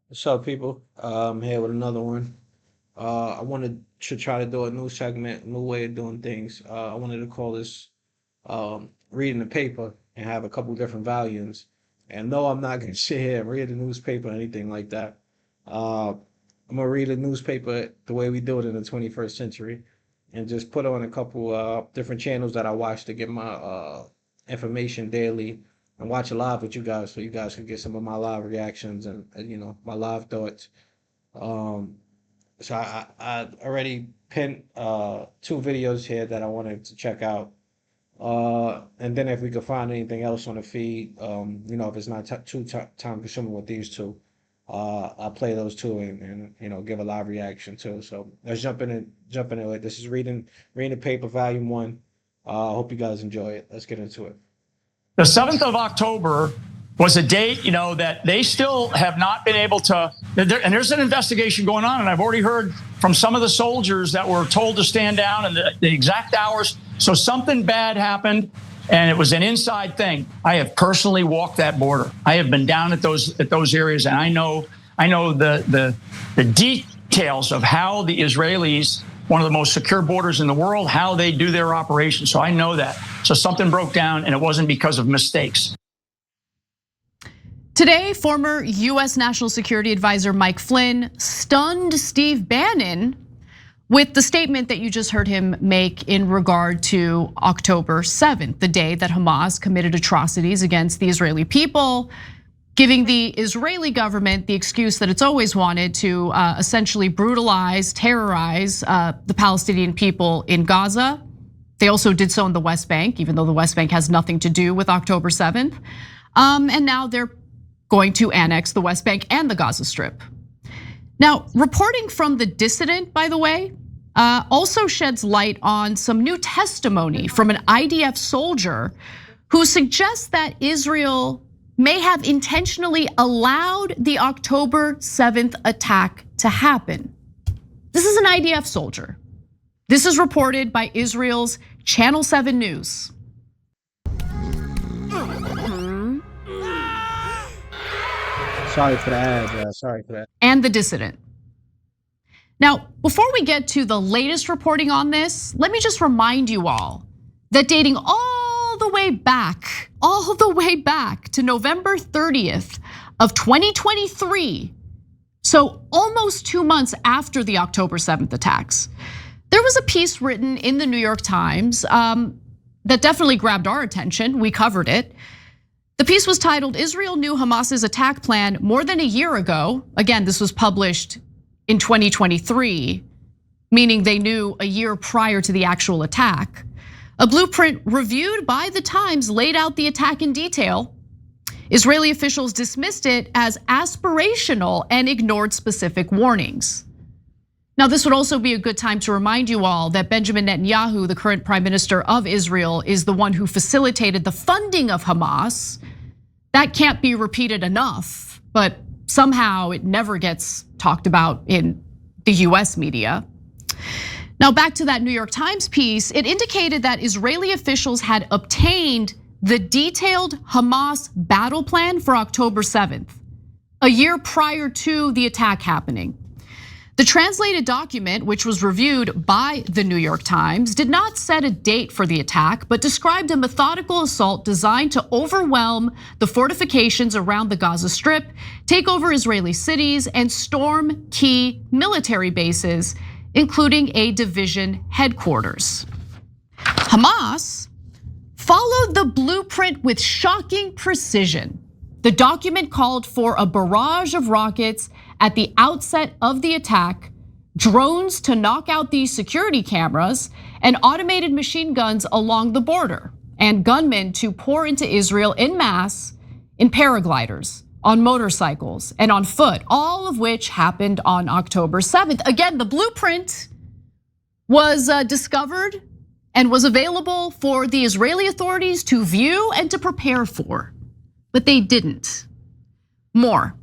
What's up, people? I'm here with another one. I wanted to try to do a new segment, new way of doing things. I wanted to call this reading the paper and have a couple different volumes. And no, I'm not going to sit here and read the newspaper or anything like that. Uh, I'm going to read the newspaper the way we do it in the 21st century and just put on a couple different channels that I watch to get my information daily and watch it live with you guys so you guys can get some of my live reactions and my live thoughts. Um, so I already pinned two videos here that I wanted to check out. And then if we could find anything else on the feed, if it's not too time consuming with these two, I'll play those two and give a live reaction too. So let's jump into it. This is reading the paper, volume one. I hope you guys enjoy it. Let's get into it. The 7th of October was a date, that they still have not been able to, and there's an investigation going on, and I've already heard from some of the soldiers that were told to stand down and the exact hours. So something bad happened, and it was an inside thing. I have personally walked that border. I have been down at those areas, and I know the details of how the Israelis, one of the most secure borders in the world, how they do their operations. So I know that. So something broke down, and it wasn't because of mistakes. Today, former US National Security Advisor Mike Flynn stunned Steve Bannon with the statement that you just heard him make in regard to October 7th, the day that Hamas committed atrocities against the Israeli people, giving the Israeli government the excuse that it's always wanted to essentially brutalize, terrorize the Palestinian people in Gaza. They also did so in the West Bank, even though the West Bank has nothing to do with October 7th. And now they're going to annex the West Bank and the Gaza Strip. Now, reporting from The Dissident, by the way, also sheds light on some new testimony from an IDF soldier who suggests that Israel may have intentionally allowed the October 7th attack to happen. This is an IDF soldier. This is reported by Israel's Channel 7 News. Sorry for the ad, sorry for that. And The Dissident. Now, before we get to the latest reporting on this, let me just remind you all that dating all the way back to November 30th of 2023, so almost 2 months after the October 7th attacks, there was a piece written in the New York Times that definitely grabbed our attention. We covered it. The piece was titled, "Israel Knew Hamas's Attack Plan More Than a Year Ago." Again, this was published in 2023, meaning they knew a year prior to the actual attack. A blueprint reviewed by the Times laid out the attack in detail. Israeli officials dismissed it as aspirational and ignored specific warnings. Now, this would also be a good time to remind you all that Benjamin Netanyahu, the current prime minister of Israel, is the one who facilitated the funding of Hamas. That can't be repeated enough, but somehow it never gets talked about in the US media. Now, back to that New York Times piece, it indicated that Israeli officials had obtained the detailed Hamas battle plan for October 7th, a year prior to the attack happening. The translated document, which was reviewed by the New York Times, did not set a date for the attack, but described a methodical assault designed to overwhelm the fortifications around the Gaza Strip, take over Israeli cities, and storm key military bases, including a division headquarters. Hamas followed the blueprint with shocking precision. The document called for a barrage of rockets at the outset of the attack, drones to knock out these security cameras, and automated machine guns along the border, and gunmen to pour into Israel en masse in paragliders, on motorcycles, and on foot, all of which happened on October 7th. Again, the blueprint was discovered and was available for the Israeli authorities to view and to prepare for, but they didn't. More.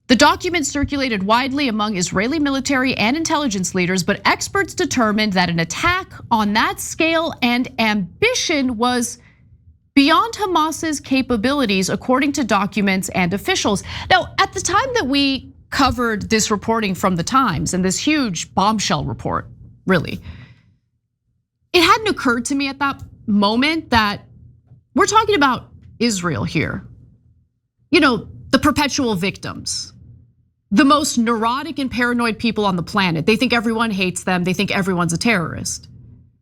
The document circulated widely among Israeli military and intelligence leaders, but experts determined that an attack on that scale and ambition was beyond Hamas's capabilities, according to documents and officials. Now, at the time that we covered this reporting from the Times and this huge bombshell report, really, it hadn't occurred to me at that moment that we're talking about Israel here. You know, the perpetual victims, the most neurotic and paranoid people on the planet. They think everyone hates them. They think everyone's a terrorist.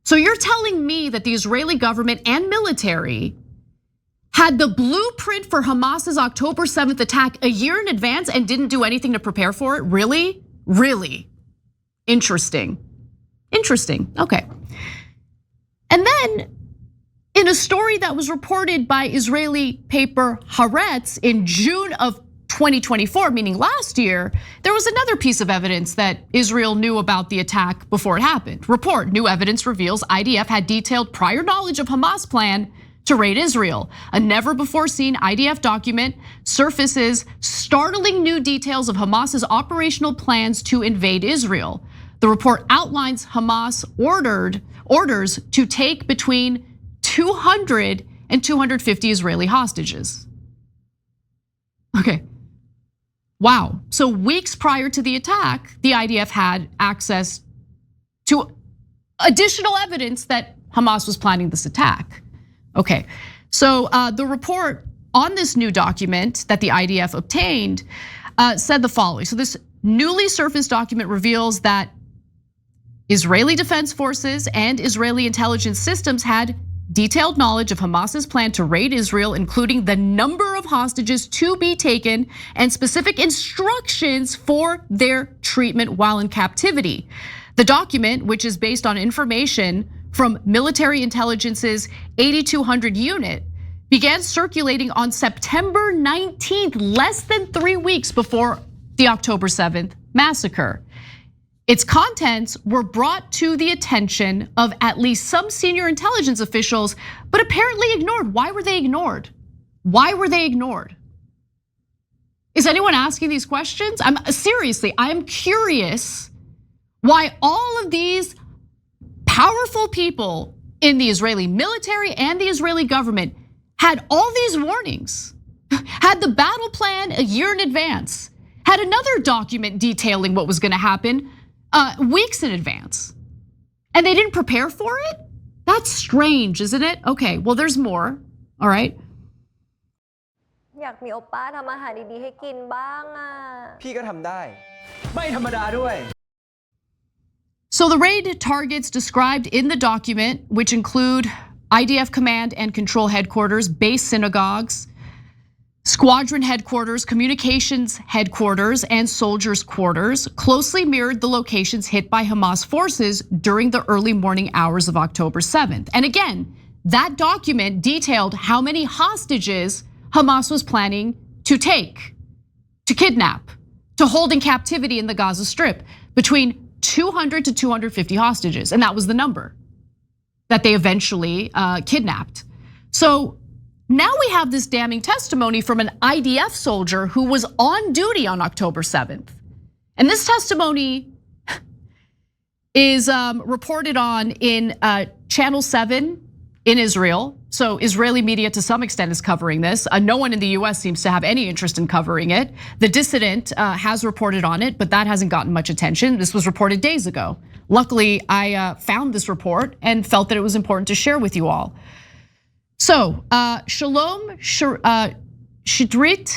So you're telling me that the Israeli government and military had the blueprint for Hamas's October 7th attack a year in advance and didn't do anything to prepare for it? Really? Really? Interesting. Interesting, okay. And then in a story that was reported by Israeli paper Haaretz in June of 2024, meaning last year, there was another piece of evidence that Israel knew about the attack before it happened. Report, new evidence reveals IDF had detailed prior knowledge of Hamas plan to raid Israel. A never before seen IDF document surfaces startling new details of Hamas's operational plans to invade Israel. The report outlines Hamas orders to take between 200 and 250 Israeli hostages. Okay. Wow. So weeks prior to the attack, the IDF had access to additional evidence that Hamas was planning this attack. Okay. So the report on this new document that the IDF obtained said the following. So this newly surfaced document reveals that Israeli Defense Forces and Israeli intelligence systems had detailed knowledge of Hamas's plan to raid Israel, including the number of hostages to be taken and specific instructions for their treatment while in captivity. The document, which is based on information from military intelligence's 8200 unit, began circulating on September 19th, less than 3 weeks before the October 7th massacre. Its contents were brought to the attention of at least some senior intelligence officials, but apparently ignored. Why were they ignored? Why were they ignored? Is anyone asking these questions? Seriously, I'm curious why all of these powerful people in the Israeli military and the Israeli government had all these warnings, had the battle plan a year in advance, had another document detailing what was gonna happen weeks in advance, and they didn't prepare for it? That's strange, isn't it? Okay, well, there's more, all right? อยากมีโอป้าทำอาหารดีๆให้กินบ้างอ่ะ พี่ก็ทำได้ไม่ธรรมดาด้วย So the raid targets described in the document, which include IDF command and control headquarters, base synagogues, squadron headquarters, communications headquarters, and soldiers' quarters, closely mirrored the locations hit by Hamas forces during the early morning hours of October 7th. And again, that document detailed how many hostages Hamas was planning to take, to kidnap, to hold in captivity in the Gaza Strip, between 200 to 250 hostages, and that was the number that they eventually kidnapped. So now we have this damning testimony from an IDF soldier who was on duty on October 7th. And this testimony is reported on in Channel 7 in Israel. So Israeli media to some extent is covering this. No one in the US seems to have any interest in covering it. The Dissident has reported on it, but that hasn't gotten much attention. This was reported days ago. Luckily, I found this report and felt that it was important to share with you all. So Shalom Shidrit,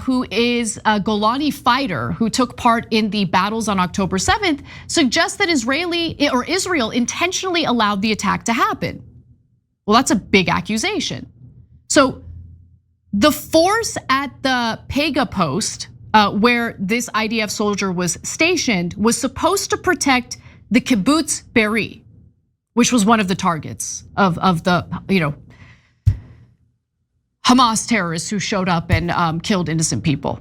who is a Golani fighter who took part in the battles on October 7th, suggests that Israel intentionally allowed the attack to happen. Well, that's a big accusation. So the force at the Pega post where this IDF soldier was stationed was supposed to protect the kibbutz Be'eri, which was one of the targets of the Hamas terrorists who showed up and killed innocent people.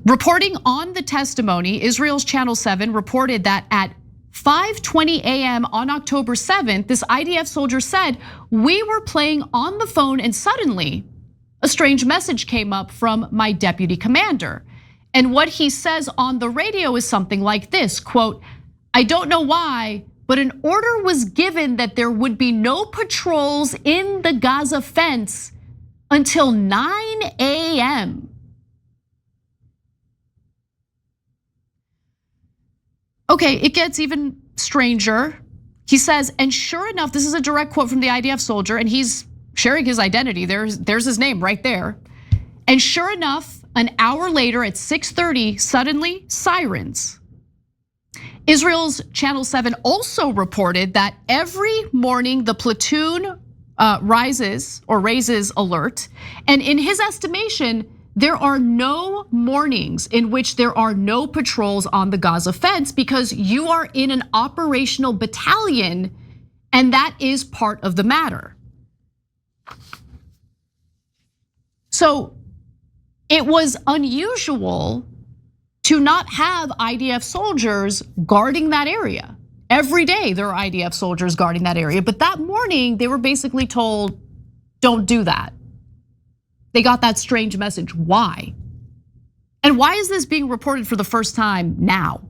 Reporting on the testimony, Israel's Channel 7 reported that at 5:20 a.m. on October 7th, this IDF soldier said, "We were playing on the phone and suddenly a strange message came up from my deputy commander." And what he says on the radio is something like this, quote, "I don't know why, but an order was given that there would be no patrols in the Gaza fence until 9 a.m. Okay, it gets even stranger. He says, and sure enough, this is a direct quote from the IDF soldier, and he's sharing his identity. There's his name right there. And sure enough, an hour later at 6:30, suddenly sirens. Israel's Channel 7 also reported that every morning the platoon raises alert. And in his estimation, there are no mornings in which there are no patrols on the Gaza fence because you are in an operational battalion, and that is part of the matter. So it was unusual to not have IDF soldiers guarding that area. Every day there are IDF soldiers guarding that area, but that morning they were basically told, don't do that. They got that strange message. Why? And why is this being reported for the first time now?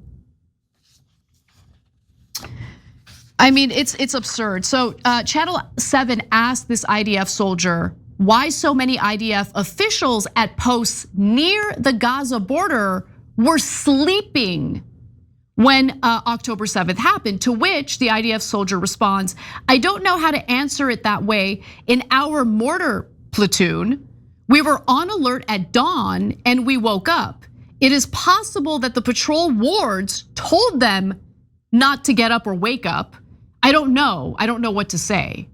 I mean, it's absurd. So Channel 7 asked this IDF soldier why so many IDF officials at posts near the Gaza border were sleeping when October 7th happened, to which the IDF soldier responds, I don't know how to answer it that way. In our mortar platoon, we were on alert at dawn and we woke up. It is possible that the patrol wards told them not to get up or wake up. I don't know what to say.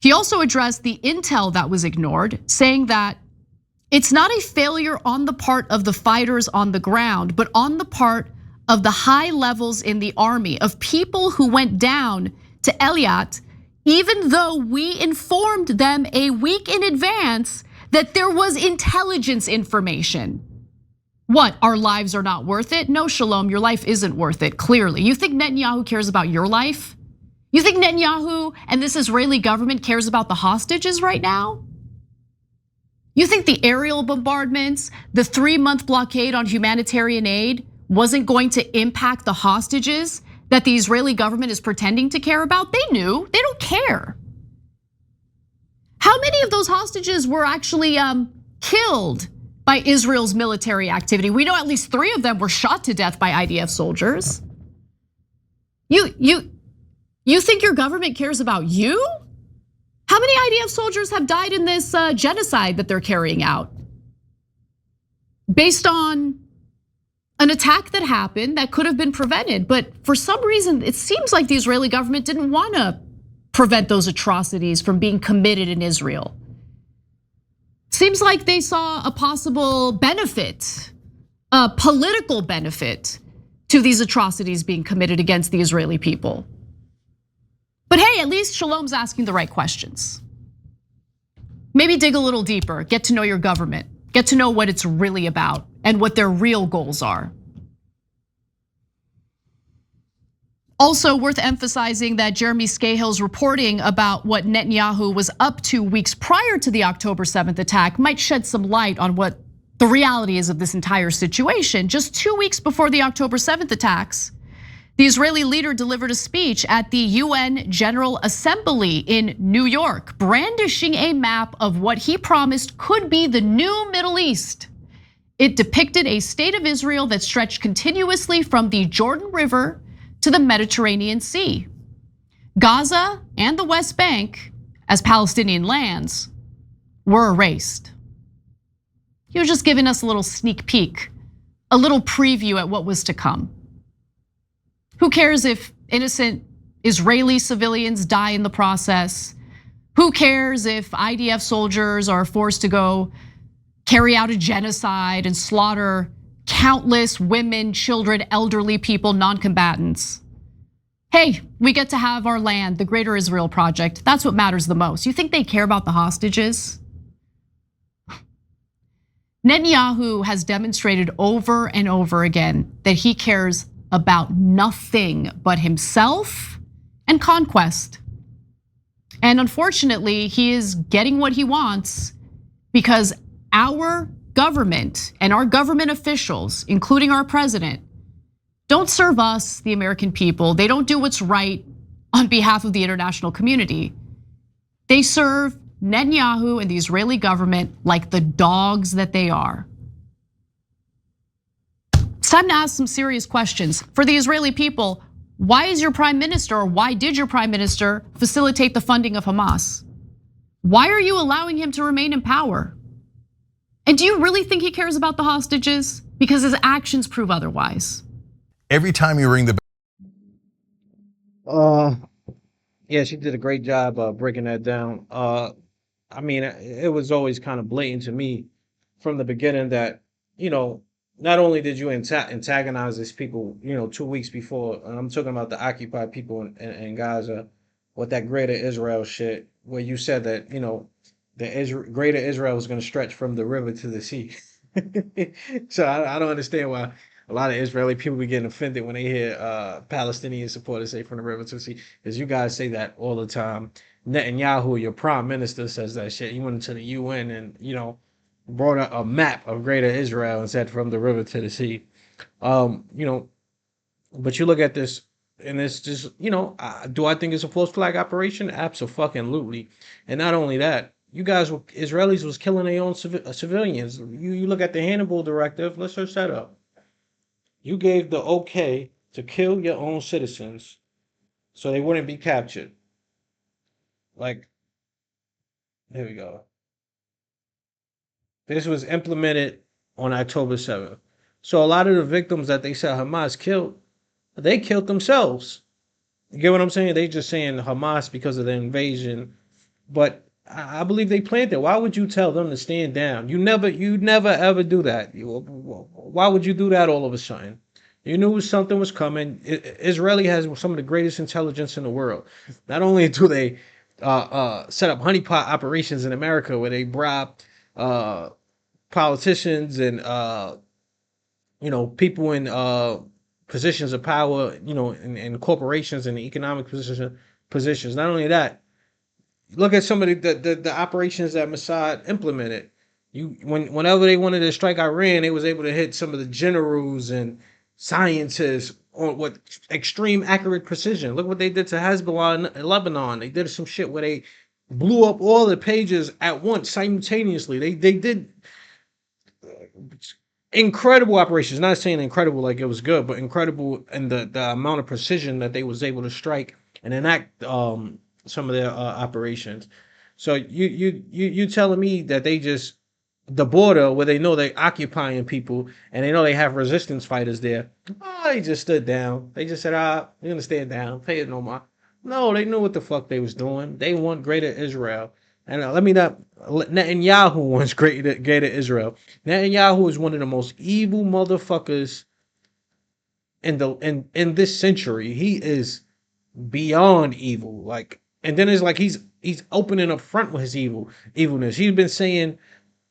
He also addressed the intel that was ignored, saying that it's not a failure on the part of the fighters on the ground, but on the part of the high levels in the army, of people who went down to Eilat, even though we informed them a week in advance that there was intelligence information. What, our lives are not worth it? No, Shalom, your life isn't worth it, clearly. You think Netanyahu cares about your life? You think Netanyahu and this Israeli government cares about the hostages right now? You think the aerial bombardments, the 3-month blockade on humanitarian aid wasn't going to impact the hostages that the Israeli government is pretending to care about? They knew, they don't care. How many of those hostages were actually killed by Israel's military activity? We know at least 3 of them were shot to death by IDF soldiers. You think your government cares about you? How many IDF soldiers have died in this genocide that they're carrying out? Based on an attack that happened that could have been prevented, but for some reason, it seems like the Israeli government didn't want to prevent those atrocities from being committed in Israel. Seems like they saw a possible benefit, a political benefit to these atrocities being committed against the Israeli people. But hey, at least Shalom's asking the right questions. Maybe dig a little deeper, get to know your government, get to know what it's really about and what their real goals are. Also worth emphasizing that Jeremy Scahill's reporting about what Netanyahu was up to weeks prior to the October 7th attack might shed some light on what the reality is of this entire situation. Just 2 weeks before the October 7th attacks, the Israeli leader delivered a speech at the UN General Assembly in New York, brandishing a map of what he promised could be the new Middle East. It depicted a state of Israel that stretched continuously from the Jordan River to the Mediterranean Sea. Gaza and the West Bank, as Palestinian lands, were erased. He was just giving us a little sneak peek, a little preview at what was to come. Who cares if innocent Israeli civilians die in the process? Who cares if IDF soldiers are forced to go carry out a genocide and slaughter countless women, children, elderly people, non-combatants? Hey, we get to have our land, the Greater Israel Project. That's what matters the most. You think they care about the hostages? Netanyahu has demonstrated over and over again that he cares about nothing but himself and conquest. And unfortunately, he is getting what he wants because our government and our government officials, including our president, don't serve us, the American people. They don't do what's right on behalf of the international community. They serve Netanyahu and the Israeli government like the dogs that they are. It's time to ask some serious questions. For the Israeli people, why is your prime minister, or why did your prime minister facilitate the funding of Hamas? Why are you allowing him to remain in power? And do you really think he cares about the hostages? Because his actions prove otherwise. Every time you ring the Yeah, she did a great job breaking that down. I mean, it was always kind of blatant to me from the beginning that, not only did you antagonize these people, 2 weeks before, and I'm talking about the occupied people in Gaza with that greater Israel shit, where you said that, the greater Israel was going to stretch from the river to the sea. So I don't understand why a lot of Israeli people be getting offended when they hear Palestinian supporters say from the river to the sea, because you guys say that all the time. Netanyahu, your prime minister, says that shit. He went into the UN and brought a map of Greater Israel and said from the river to the sea. But you look at this and it's just do I think it's a false flag operation? Absolutely. And not only that, you guys Israelis was killing their own civilians. You look at the Hannibal Directive. Let's search that up. You gave the okay to kill your own citizens so they wouldn't be captured. Like, here we go. This was implemented on October 7th. So a lot of the victims that they said Hamas killed, they killed themselves. You get what I'm saying? They just saying Hamas because of the invasion. But I believe they planned it. Why would you tell them to stand down? You never ever do that. Why would you do that all of a sudden? You knew something was coming. Israeli has some of the greatest intelligence in the world. Not only do they set up honeypot operations in America where they bribe politicians and people in positions of power, in corporations and economic positions. Not only that, look at some of the operations that Mossad implemented. Whenever they wanted to strike Iran, they was able to hit some of the generals and scientists with extreme accurate precision. Look what they did to Hezbollah in Lebanon. They did some shit where they blew up all the pages at once simultaneously. They did incredible operations. Not saying incredible like it was good, but incredible in the amount of precision that they was able to strike and enact some of their operations. So you telling me that they just the border where they know they're occupying people and they know they have resistance fighters there. Oh, they just stood down. They just said, we're gonna stand down, pay it no more. No, they knew what the fuck they was doing. They want greater Israel. And Netanyahu wants greater Israel. Netanyahu is one of the most evil motherfuckers in this century. He is beyond evil. Like, and then it's like he's opening up front with his evilness. He's been saying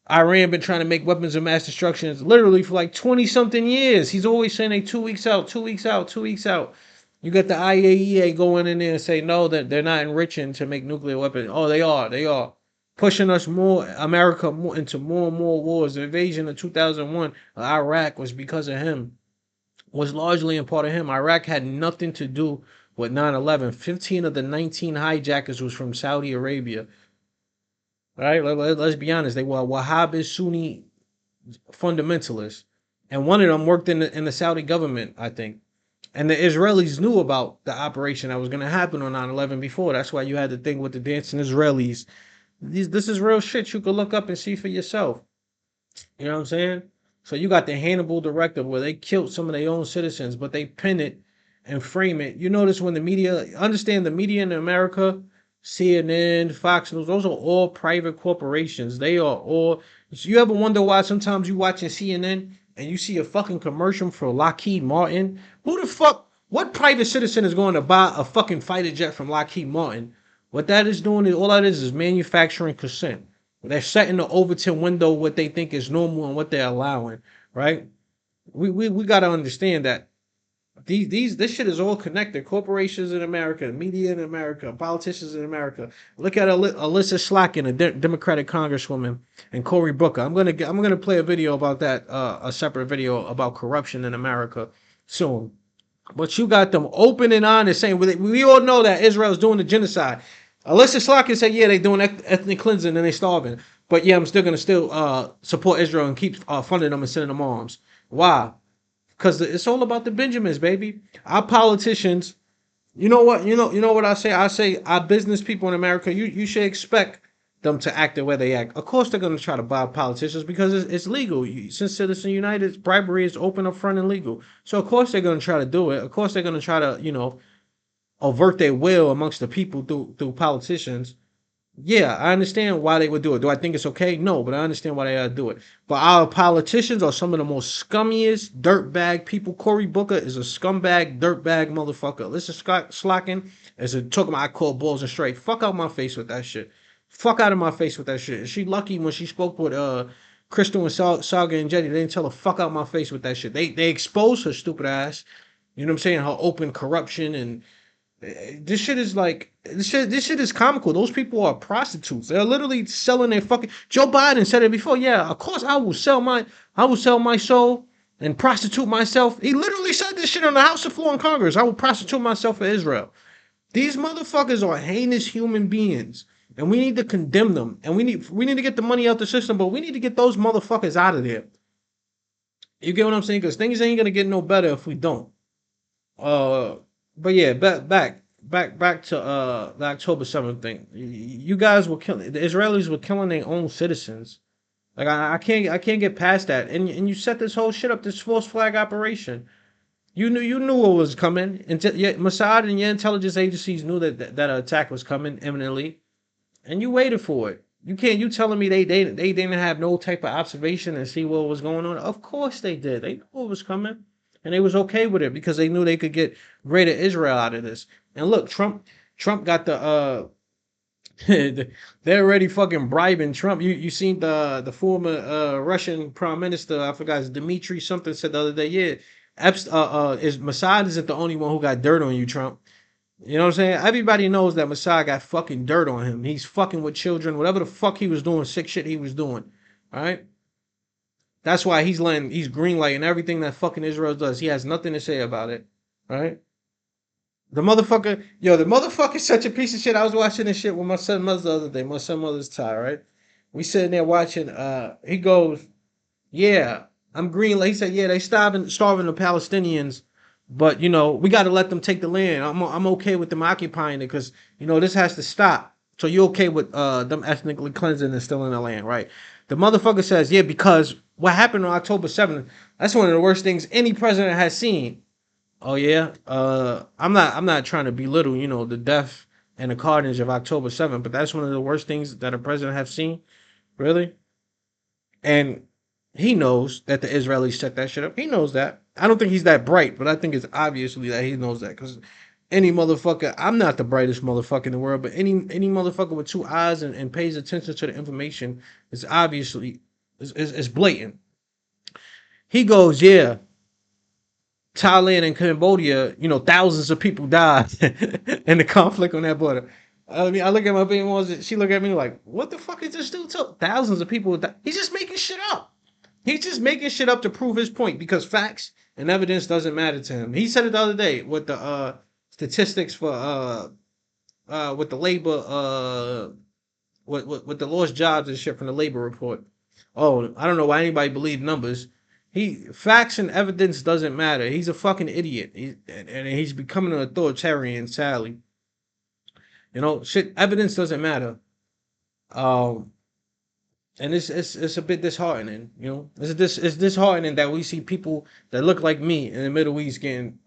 Iran been trying to make weapons of mass destruction literally for like 20 something years. He's always saying they 2 weeks out, 2 weeks out, 2 weeks out. You got the IAEA going in there and say no, that they're not enriching to make nuclear weapons. Oh, they are pushing us America into more and more wars. The invasion of 2001 of Iraq was because of him. Was largely in part of him. Iraq had nothing to do with 9/11. 15 of the 19 hijackers was from Saudi Arabia. Right? Let's be honest. They were Wahhabi Sunni fundamentalists, and one of them worked in the Saudi government, I think. And the Israelis knew about the operation that was going to happen on 9/11 before. That's why you had the thing with the dancing Israelis. This is real shit. You could look up and see for yourself. You know what I'm saying? So you got the Hannibal Directive where they killed some of their own citizens, but they pin it and frame it. You notice when the media, understand the media in America, CNN, Fox News, those are all private corporations. They are all. So you ever wonder why sometimes you watching CNN and you see a fucking commercial for Lockheed Martin? Who the fuck? What private citizen is going to buy a fucking fighter jet from Lockheed Martin? What that is doing is all that is manufacturing consent. They're setting the Overton window what they think is normal and what they're allowing, right? We got to understand that this shit is all connected. Corporations in America, media in America, politicians in America. Look at Alyssa Slacken, a Democratic Congresswoman, and Cory Booker. I'm gonna play a video about that, a separate video about corruption in America soon. But you got them open and honest saying, we all know that Israel's doing the genocide. Alyssa Slack can say, yeah, they doing ethnic cleansing and they starving. But yeah, I'm still going to support Israel and keep funding them and sending them arms. Why? Because it's all about the Benjamins, baby. Our politicians, you know what? You know what I say? I say our business people in America, you should expect them to act the way they act. Of course, they're going to try to buy politicians because it's legal. Since Citizen United, bribery is open, up front, and legal. So of course they're going to try to do it. Of course they're going to try to avert their will amongst the people through politicians. Yeah, I understand why they would do it. Do I think it's okay? No, but I understand why they gotta do it. But our politicians are some of the most scummiest dirtbag people. Cory Booker is a scumbag, dirtbag motherfucker. Listen, Scott Slockin is a talking about I call balls and straight. Fuck out my face with that shit. Fuck out of my face with that shit. And she lucky when she spoke with Crystal and Saga and Jetty. They didn't tell her fuck out my face with that shit. They exposed her stupid ass. You know what I'm saying? Her open corruption and this shit is like this shit is comical. Those people are prostitutes. They're literally selling their fucking. Joe Biden said it before. Yeah, of course I will sell my soul and prostitute myself. He literally said this shit on the House floor in Congress. I will prostitute myself for Israel. These motherfuckers are heinous human beings, and we need to condemn them. And we need to get the money out the system, but we need to get those motherfuckers out of there. You get what I'm saying? Because things ain't gonna get no better if we don't. But yeah, back to the October 7th thing. You guys were killing the Israelis were killing their own citizens. Like I can't get past that. And you set this whole shit up, this false flag operation. You knew what was coming. And yet Mossad and your intelligence agencies knew that attack was coming imminently, and you waited for it. You telling me they didn't have no type of observation and see what was going on? Of course they did. They knew what was coming. And they was okay with it because they knew they could get greater Israel out of this. And look, Trump got the they're already fucking bribing Trump. You seen the former Russian prime minister, I forgot, Dmitry something, said the other day, yeah, is Mossad isn't the only one who got dirt on you, Trump. You know what I'm saying? Everybody knows that Mossad got fucking dirt on him. He's fucking with children, whatever the fuck he was doing, sick shit he was doing. All right? That's why he's greenlighting everything that fucking Israel does. He has nothing to say about it, right? The motherfucker's such a piece of shit. I was watching this shit with my son mother the other day. My son mother's Thai, right? We sitting there watching. He goes, "Yeah, I'm greenlight." He said, "Yeah, they starving the Palestinians, but we got to let them take the land. I'm okay with them occupying it because this has to stop. So you okay with them ethnically cleansing and stealing the land, right?" The motherfucker says, "Yeah, because what happened on October 7th, that's one of the worst things any president has seen." Oh yeah, I'm not trying to belittle, the death and the carnage of October 7th, but that's one of the worst things that a president has seen, really. And he knows that the Israelis set that shit up. He knows that. I don't think he's that bright, but I think it's obviously that he knows that because any motherfucker, I'm not the brightest motherfucker in the world, but any motherfucker with two eyes and pays attention to the information is obviously is blatant. He goes, yeah, Thailand and Cambodia, thousands of people died in the conflict on that border. I mean, I look at my baby mom, she look at me like, what the fuck is this dude talking? Thousands of people died. He's just making shit up. He's just making shit up to prove his point because facts and evidence doesn't matter to him. He said it the other day with the statistics for with the labor with the lost jobs and shit from the labor report. Oh, I don't know why anybody believed numbers. Facts and evidence doesn't matter. He's a fucking idiot. He's becoming an authoritarian, sadly. Shit, evidence doesn't matter. And it's a bit disheartening, It's disheartening that we see people that look like me in the Middle East getting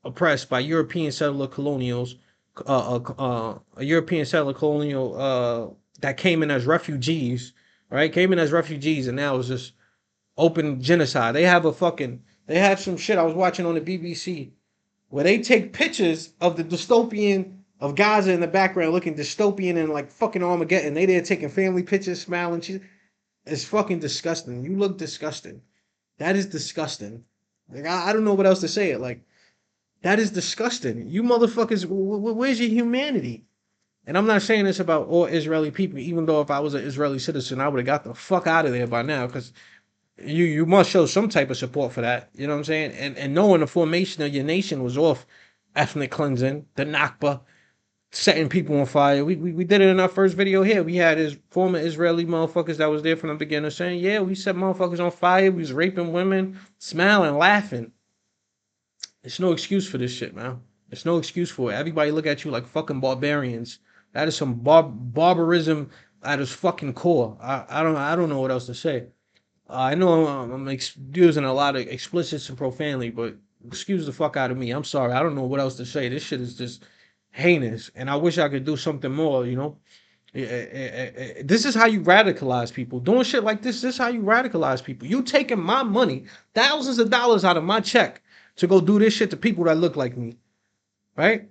oppressed by European settler colonials, a European settler colonial that came in as refugees, right? Came in as refugees and now is just open genocide. They have some shit I was watching on the BBC where they take pictures of the dystopian of Gaza in the background looking dystopian and like fucking Armageddon. They there taking family pictures, smiling. It's fucking disgusting. You look disgusting. That is disgusting. Like I don't know what else to say it. Like that is disgusting. You motherfuckers, where's your humanity? And I'm not saying this about all Israeli people, even though if I was an Israeli citizen, I would have got the fuck out of there by now because you must show some type of support for that. You know what I'm saying? And knowing the formation of your nation was off ethnic cleansing, the Nakba, setting people on fire. We did it in our first video here. We had his former Israeli motherfuckers that was there from the beginning saying, yeah, we set motherfuckers on fire. We was raping women, smiling, laughing. There's no excuse for this shit, man. There's no excuse for it. Everybody look at you like fucking barbarians. That is some barbarism at its fucking core. I don't know what else to say. I know I'm using a lot of explicits and profanity, but excuse the fuck out of me. I'm sorry. I don't know what else to say. This shit is just heinous, and I wish I could do something more, you know. This is how you radicalize people. Doing shit like this is how you radicalize people. You taking my money, thousands of dollars out of my check to go do this shit to people that look like me, right?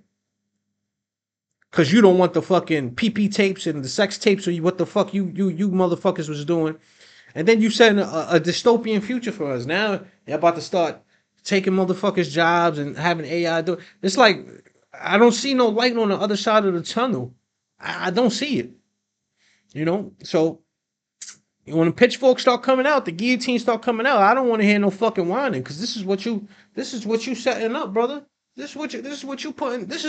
Because you don't want the fucking PP tapes and the sex tapes or what the fuck you motherfuckers was doing. And then you set a dystopian future for us. Now you're about to start taking motherfuckers' jobs and having AI do it. It's like, I don't see no light on the other side of the tunnel. I don't see it. You know? So when the pitchforks start coming out, the guillotines start coming out, I don't want to hear no fucking whining, because this is what you setting up, brother. This is what you putting. This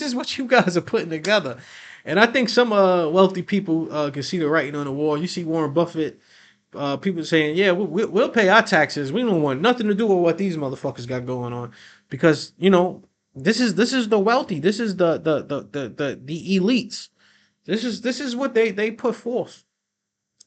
is what you guys are putting together. And I think some wealthy people can see the writing on the wall. You see Warren Buffett. People saying, yeah, we'll pay our taxes. We don't want nothing to do with what these motherfuckers got going on, because, you know, this is the wealthy. This is the elites. This is what they put forth.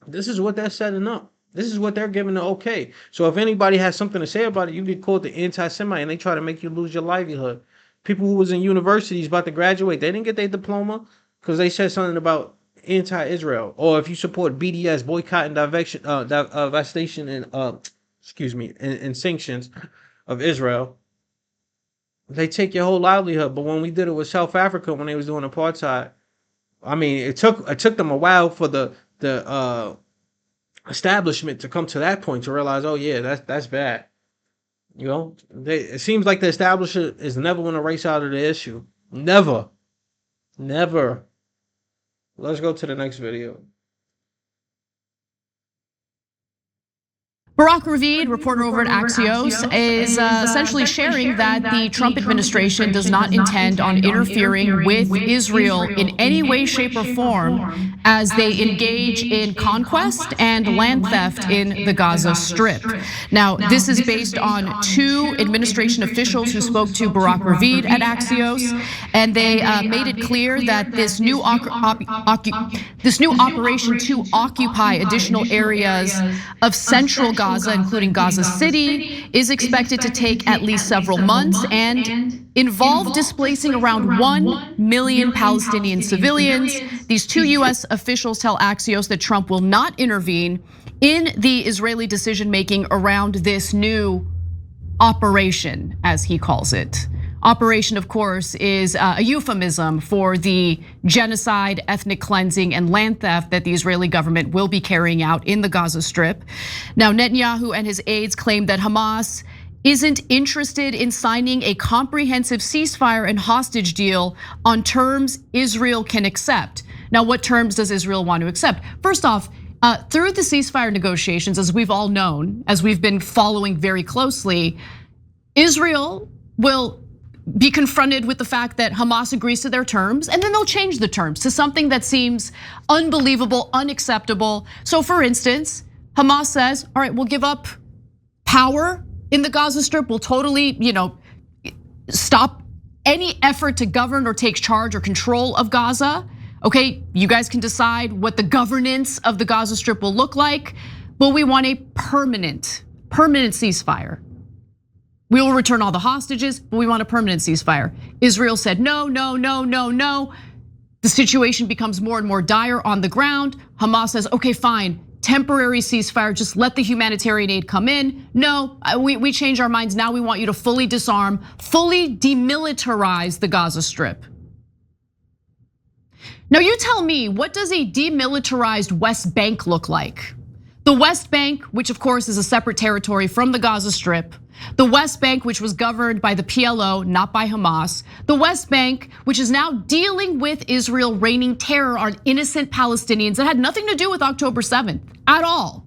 This is what they're setting up. This is what they're giving the okay. So if anybody has something to say about it, you get called the anti-Semite, and they try to make you lose your livelihood. People who was in universities about to graduate, they didn't get their diploma because they said something about anti-Israel. Or if you support BDS, boycott and devastation and sanctions of Israel, they take your whole livelihood. But when we did it with South Africa, when they was doing apartheid, I mean, it took them a while for the establishment to come to that point to realize, oh yeah, that's bad. You know, it seems like the establishment is never going to race out of the issue. Never. Let's go to the next video. Barak Ravid, reporter over at Axios, is essentially sharing that the Trump administration does not intend on interfering with Israel in any way, shape, or form as they engage in conquest and land theft in the Gaza Strip. Now, this is based on two administration officials who spoke to Barak Ravid at Axios, and they made it clear that this new operation to occupy additional areas of central Gaza, including Gaza City, is expected to take at least several months and involve displacing around 1 million Palestinian civilians. These two US officials tell Axios that Trump will not intervene in the Israeli decision-making around this new operation, as he calls it. Operation, of course, is a euphemism for the genocide, ethnic cleansing, and land theft that the Israeli government will be carrying out in the Gaza Strip. Now, Netanyahu and his aides claim that Hamas isn't interested in signing a comprehensive ceasefire and hostage deal on terms Israel can accept. Now, what terms does Israel want to accept? First off, through the ceasefire negotiations, as we've all known, as we've been following very closely, Israel will be confronted with the fact that Hamas agrees to their terms, and then they'll change the terms to something that seems unbelievable, unacceptable. So for instance, Hamas says, all right, we'll give up power in the Gaza Strip. We'll totally, stop any effort to govern or take charge or control of Gaza. Okay, you guys can decide what the governance of the Gaza Strip will look like, but we want a permanent ceasefire. We will return all the hostages, but we want a permanent ceasefire. Israel said no. The situation becomes more and more dire on the ground. Hamas says, okay, fine, temporary ceasefire, just let the humanitarian aid come in. No, we change our minds. Now we want you to fully disarm, fully demilitarize the Gaza Strip. Now you tell me, what does a demilitarized West Bank look like? The West Bank, which of course is a separate territory from the Gaza Strip. The West Bank, which was governed by the PLO, not by Hamas. The West Bank, which is now dealing with Israel raining terror on innocent Palestinians that had nothing to do with October 7th at all.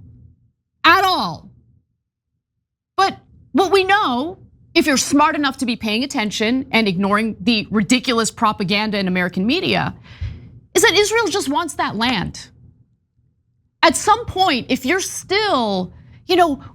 But what we know, if you're smart enough to be paying attention and ignoring the ridiculous propaganda in American media, is that Israel just wants that land. At some point, if you're still,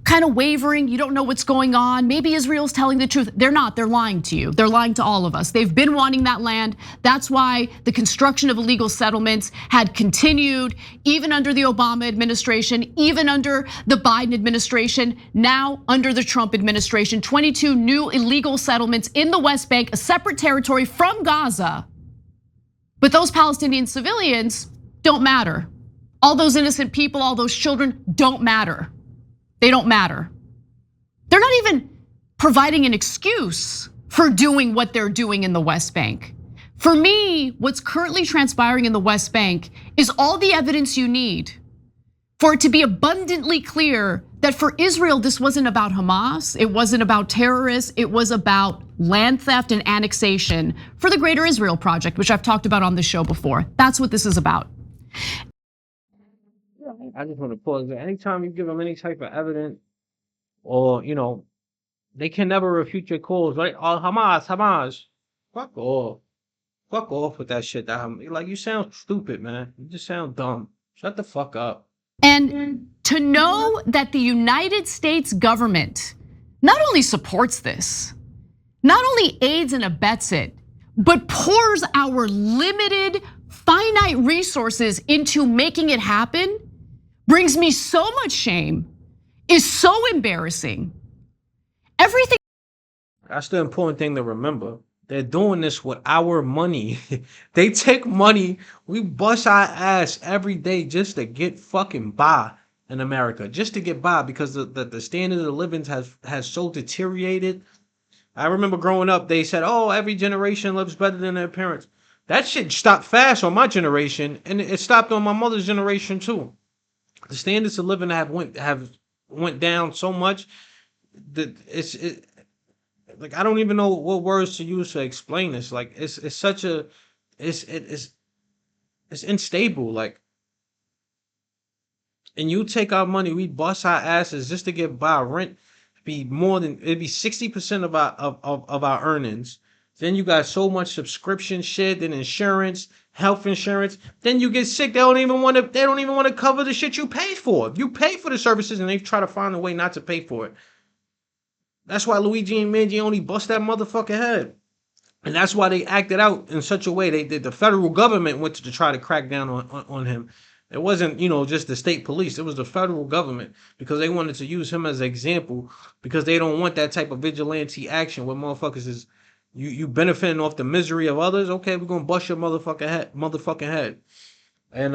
kind of wavering, you don't know what's going on, maybe Israel's telling the truth. They're not, they're lying to you. They're lying to all of us. They've been wanting that land. That's why the construction of illegal settlements had continued even under the Obama administration, even under the Biden administration, now under the Trump administration. 22 new illegal settlements in the West Bank, a separate territory from Gaza. But those Palestinian civilians don't matter. All those innocent people, all those children don't matter. They don't matter. They're not even providing an excuse for doing what they're doing in the West Bank. For me, what's currently transpiring in the West Bank is all the evidence you need for it to be abundantly clear that for Israel, this wasn't about Hamas, it wasn't about terrorists, it was about land theft and annexation for the Greater Israel Project, which I've talked about on this show before. That's what this is about. I just want to pause there. Anytime you give them any type of evidence, or they can never refute your calls, right? Oh, Hamas, fuck off with that shit. Like, you sound stupid, man. You just sound dumb. Shut the fuck up. And to know that the United States government not only supports this, not only aids and abets it, but pours our limited, finite resources into making it happen, brings me so much shame, is so embarrassing. Everything. That's the important thing to remember. They're doing this with our money. They take money. We bust our ass every day just to get fucking by in America, just to get by, because the standard of living has so deteriorated. I remember growing up, they said, "Oh, every generation lives better than their parents." That shit stopped fast on my generation, and it stopped on my mother's generation too. The standards of living have went down so much that like, I don't even know what words to use to explain this. Like, it's unstable. Like, and you take our money, we bust our asses just to get by. Rent be more than, it'd be 60% of our earnings. Then you got so much subscription shit, then insurance, health insurance. Then you get sick. They don't even want to cover the shit you pay for. You pay for the services, and they try to find a way not to pay for it. That's why Luigi and Mangione bust that motherfucker head. And that's why they acted out in such a way. The federal government went to try to crack down on him. It wasn't, just the state police. It was the federal government, because they wanted to use him as an example, because they don't want that type of vigilante action where motherfuckers is, you benefiting off the misery of others. Okay, we're gonna bust your motherfucking head. And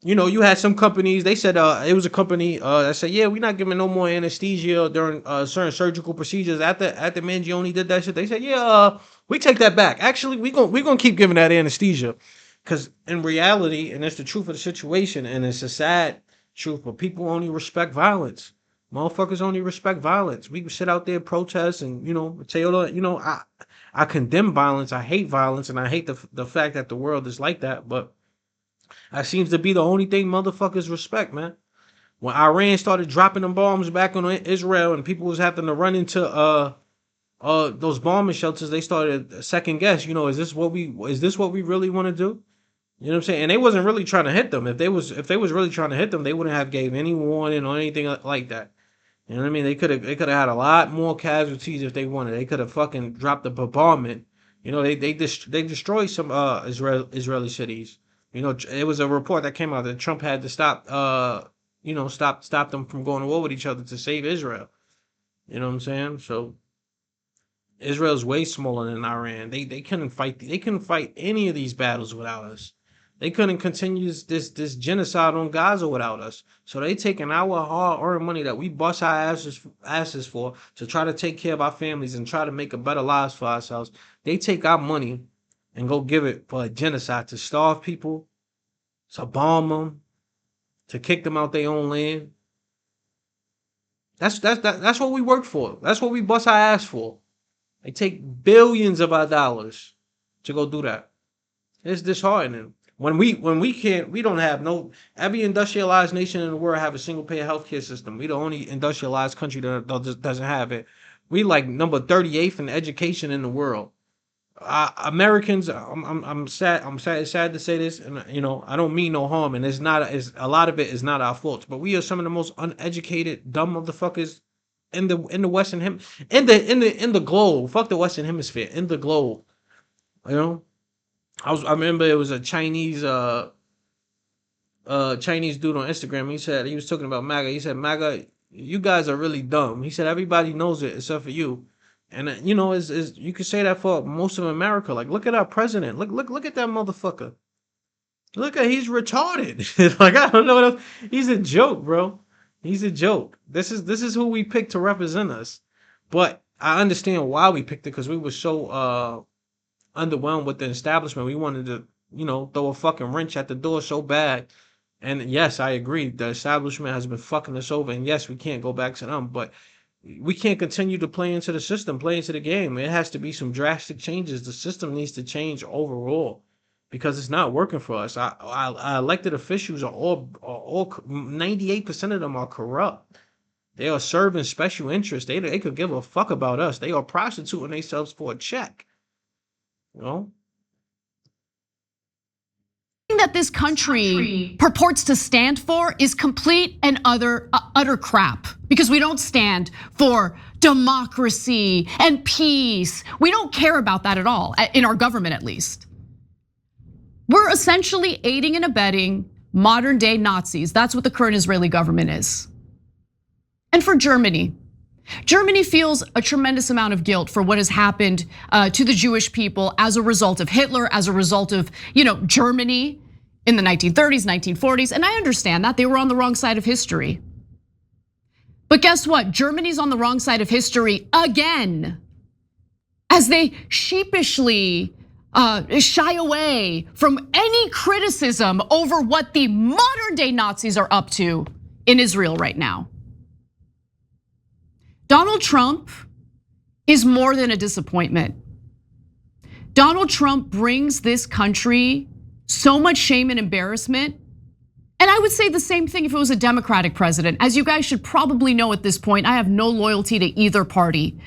you had some companies. They said it was a company that said, yeah, we're not giving no more anesthesia during certain surgical procedures. After Mangione did that shit, they said, yeah, we take that back. Actually, we gonna keep giving that anesthesia, because in reality, and it's the truth of the situation, and it's a sad truth, but people only respect violence. Motherfuckers only respect violence. We can sit out there, protest, and say, I condemn violence, I hate violence, and I hate the fact that the world is like that. But that seems to be the only thing motherfuckers respect, man. When Iran started dropping them bombs back on Israel, and people was having to run into those bombing shelters, they started second guess. Is this what we really want to do? You know what I'm saying? And they wasn't really trying to hit them. If they was really trying to hit them, they wouldn't have gave any warning or anything like that. You know what I mean? They could have had a lot more casualties if they wanted. They could have fucking dropped the bombardment. They destroyed some Israeli cities. It was a report that came out that Trump had to stop them from going to war with each other to save Israel. You know what I'm saying? So Israel's way smaller than Iran. They couldn't fight. They couldn't fight any of these battles without us. They couldn't continue this genocide on Gaza without us. So they taking our hard-earned money that we bust our asses for to try to take care of our families and try to make a better lives for ourselves. They take our money and go give it for a genocide, to starve people, to bomb them, to kick them out their own land. That's what we work for. That's what we bust our ass for. They take billions of our dollars to go do that. It's disheartening. When we can't, we don't have no, every industrialized nation in the world have a single payer healthcare system. We the only industrialized country that doesn't have it. We like number 38th in education in the world. Americans, I'm sad. Sad to say this, and I don't mean no harm. And it's a lot of it is not our fault. But we are some of the most uneducated, dumb motherfuckers in the Western in the globe. Fuck the Western Hemisphere, in the globe. You know, I remember it was a Chinese Chinese dude on Instagram. He was talking about MAGA. He said, MAGA, you guys are really dumb. He said everybody knows it except for you. And is you could say that for most of America. Like, look at our president. Look at that motherfucker. He's retarded. Like, I don't know what else. He's a joke, bro. He's a joke. This is who we picked to represent us. But I understand why we picked it, because we were so underwhelmed with the establishment. We wanted to, throw a fucking wrench at the door so bad. And yes, I agree. The establishment has been fucking us over. And yes, we can't go back to them. But we can't continue to play into the system, play into the game. It has to be some drastic changes. The system needs to change overall, because it's not working for us. Our elected officials are all 98% of them are corrupt. They are serving special interests. They could give a fuck about us. They are prostituting themselves for a check. That this country purports to stand for is complete and utter crap, because we don't stand for democracy and peace. We don't care about that at all, in our government at least. We're essentially aiding and abetting modern day Nazis. That's what the current Israeli government is. And for Germany feels a tremendous amount of guilt for what has happened to the Jewish people as a result of Hitler, as a result of, Germany in the 1930s, 1940s. And I understand that they were on the wrong side of history. But guess what? Germany's on the wrong side of history again, as they sheepishly shy away from any criticism over what the modern day Nazis are up to in Israel right now. Donald Trump is more than a disappointment. Donald Trump brings this country so much shame and embarrassment. And I would say the same thing if it was a Democratic president. As you guys should probably know at this point, I have no loyalty to either party.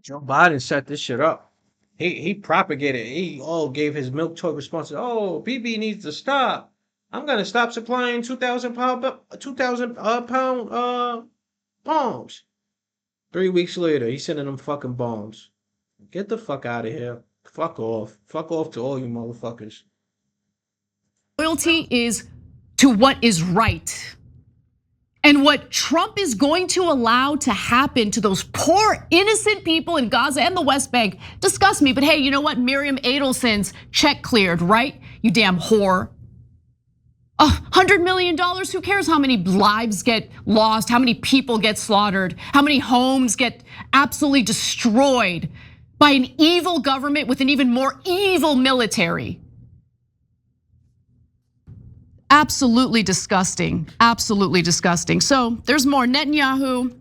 Joe Biden set this shit up. He propagated. He gave his milk toy response. Oh, BB needs to stop. I'm gonna stop supplying 2,000 pound bombs. 3 weeks later, he's sending them fucking bombs. Get the fuck out of here. Fuck off. Fuck off to all you motherfuckers. Loyalty is to what is right. And what Trump is going to allow to happen to those poor innocent people in Gaza and the West Bank disgusts me. But hey, you know what? Miriam Adelson's check cleared, right? You damn whore. $100 million, who cares how many lives get lost, how many people get slaughtered, how many homes get absolutely destroyed by an evil government with an even more evil military. Absolutely disgusting, absolutely disgusting. So there's more. Netanyahu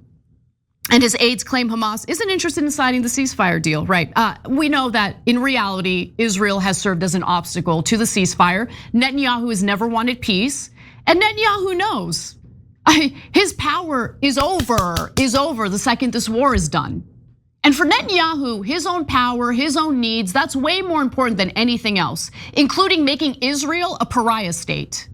and his aides claim Hamas isn't interested in signing the ceasefire deal, right? We know that in reality, Israel has served as an obstacle to the ceasefire. Netanyahu has never wanted peace, and Netanyahu knows his power is over the second this war is done. And for Netanyahu, his own power, his own needs, that's way more important than anything else, including making Israel a pariah state.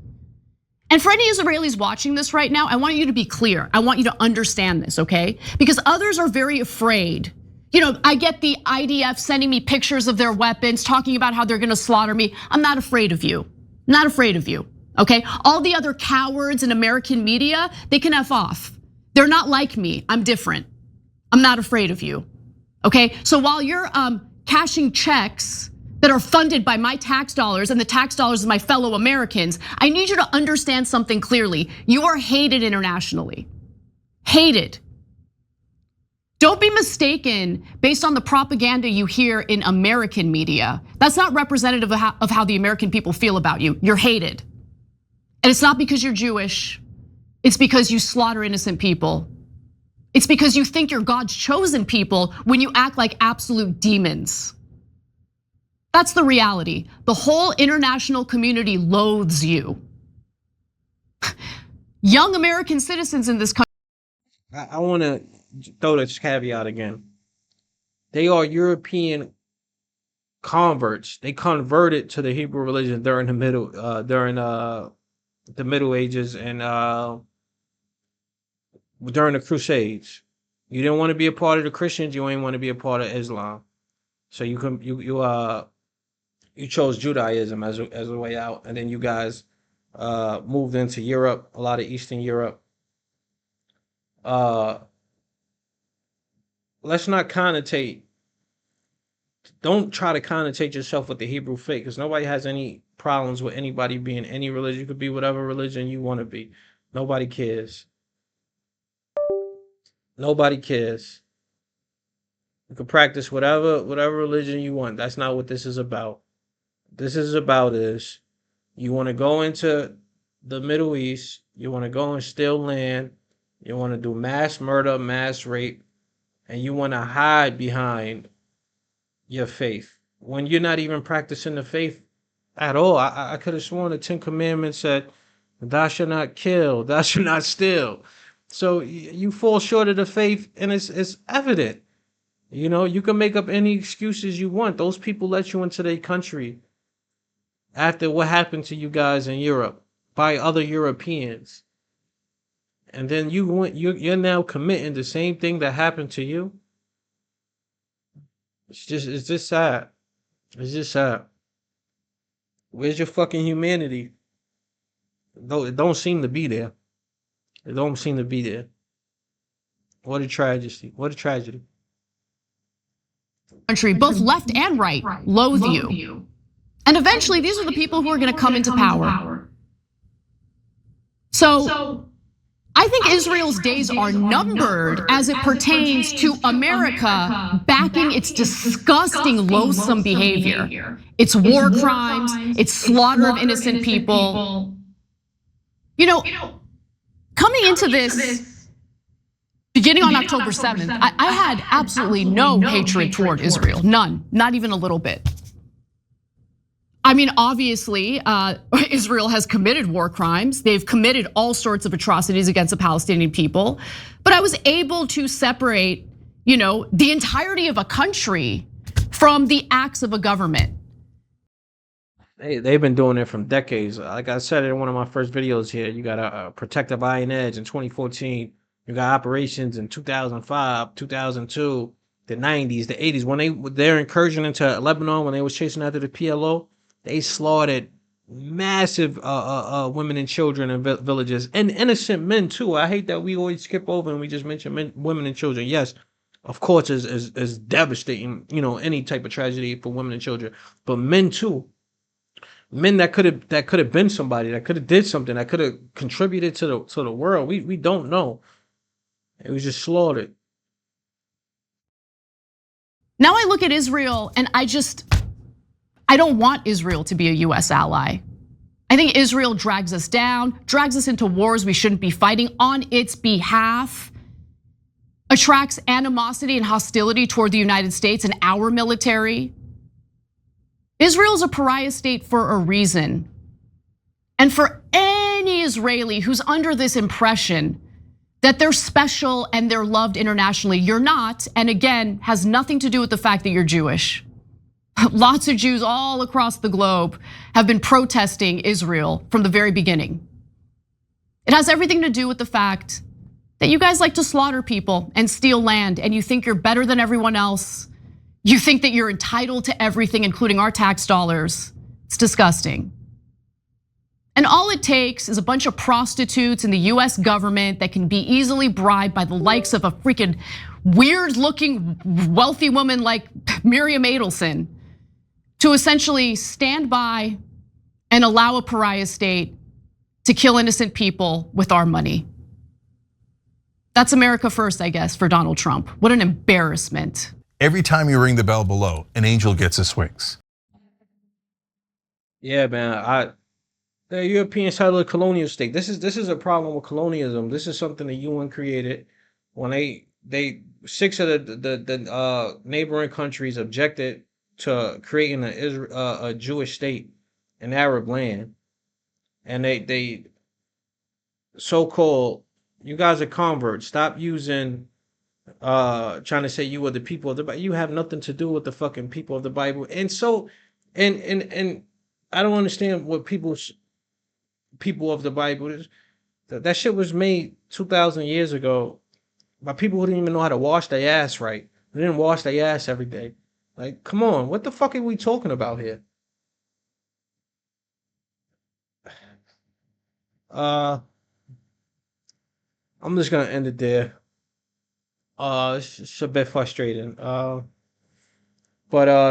And for any Israelis watching this right now, I want you to be clear. I want you to understand this, okay? Because others are very afraid. I get the IDF sending me pictures of their weapons, talking about how they're gonna slaughter me. I'm not afraid of you, not afraid of you, okay? All the other cowards in American media, they can F off. They're not like me, I'm different. I'm not afraid of you, okay? So while you're cashing checks that are funded by my tax dollars and the tax dollars of my fellow Americans, I need you to understand something clearly. You are hated internationally, hated. Don't be mistaken based on the propaganda you hear in American media. That's not representative of how the American people feel about you. You're hated. And it's not because you're Jewish, it's because you slaughter innocent people. It's because you think you're God's chosen people when you act like absolute demons. That's the reality. The whole international community loathes you. Young American citizens in this country. I want to throw this caveat again. They are European converts. They converted to the Hebrew religion during the Middle Ages and during the Crusades. You didn't want to be a part of the Christians. You ain't want to be a part of Islam. So you chose Judaism as a way out, and then you guys moved into Europe, a lot of Eastern Europe. Let's not connotate. Don't try to connotate yourself with the Hebrew faith, because nobody has any problems with anybody being any religion. You could be whatever religion you want to be. Nobody cares. Nobody cares. You can practice whatever religion you want. That's not what this is about. This is about is you want to go into the Middle East, you want to go and steal land, you want to do mass murder, mass rape, and you want to hide behind your faith when you're not even practicing the faith at all. I could have sworn the 10 Commandments said, thou shalt not kill, thou shalt not steal. So you fall short of the faith, and it's evident. You know, you can make up any excuses you want. Those people let you into their country after what happened to you guys in Europe by other Europeans. And then you're now committing the same thing that happened to you. It's just sad. It's just sad. Where's your fucking humanity? It don't seem to be there. It don't seem to be there. What a tragedy. What a tragedy. Country, both left and right, loathe you. And eventually, these are the people who are going to come into power. So I think Israel's days are numbered as it pertains to America backing its disgusting, loathsome behavior. Its war crimes, its slaughter of innocent people. You know, coming into this, beginning on October 7th, I had absolutely no hatred toward Israel, none, not even a little bit. I mean, obviously, Israel has committed war crimes. They've committed all sorts of atrocities against the Palestinian people. But I was able to separate, the entirety of a country from the acts of a government. They've been doing it from decades. Like I said in one of my first videos here, you got a protective iron edge in 2014. You got operations in 2005, 2002, the 90s, the 80s. When their incursion into Lebanon, when they was chasing after the PLO, they slaughtered massive women and children in villages, and innocent men too. I hate that we always skip over and we just mention women and children. Yes, of course, is devastating. Any type of tragedy for women and children, but men too. Men that could have been somebody, that could have did something, that could have contributed to the world. We don't know. It was just slaughtered. Now I look at Israel and I don't want Israel to be a US ally. I think Israel drags us down, drags us into wars we shouldn't be fighting on its behalf, attracts animosity and hostility toward the United States and our military. Israel is a pariah state for a reason. And for any Israeli who's under this impression that they're special and they're loved internationally, you're not. And again, has nothing to do with the fact that you're Jewish. Lots of Jews all across the globe have been protesting Israel from the very beginning. It has everything to do with the fact that you guys like to slaughter people and steal land, and you think you're better than everyone else. You think that you're entitled to everything, including our tax dollars. It's disgusting. And all it takes is a bunch of prostitutes in the US government that can be easily bribed by the likes of a freaking weird-looking wealthy woman like Miriam Adelson to essentially stand by and allow a pariah state to kill innocent people with our money. That's America first, I guess, for Donald Trump. What an embarrassment. Every time you ring the bell below, an angel gets his wings. Yeah, man. The Europeans settled a colonial state. This is a problem with colonialism. This is something the UN created when they 6 of the neighboring countries objected to creating a Jewish state in Arab land, and they so-called, you guys are converts. Stop using trying to say you are the people of the Bible. You have nothing to do with the fucking people of the Bible. And so and I don't understand what people of the Bible is. That shit was made 2,000 years ago by people who didn't even know how to wash their ass right. They didn't wash their ass every day. Like, come on, what the fuck are we talking about here? Uh, I'm just gonna end it there. It's a bit frustrating. But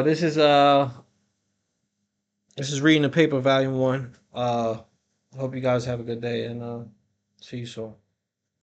this is reading the paper, volume 1. I hope you guys have a good day, and see you soon.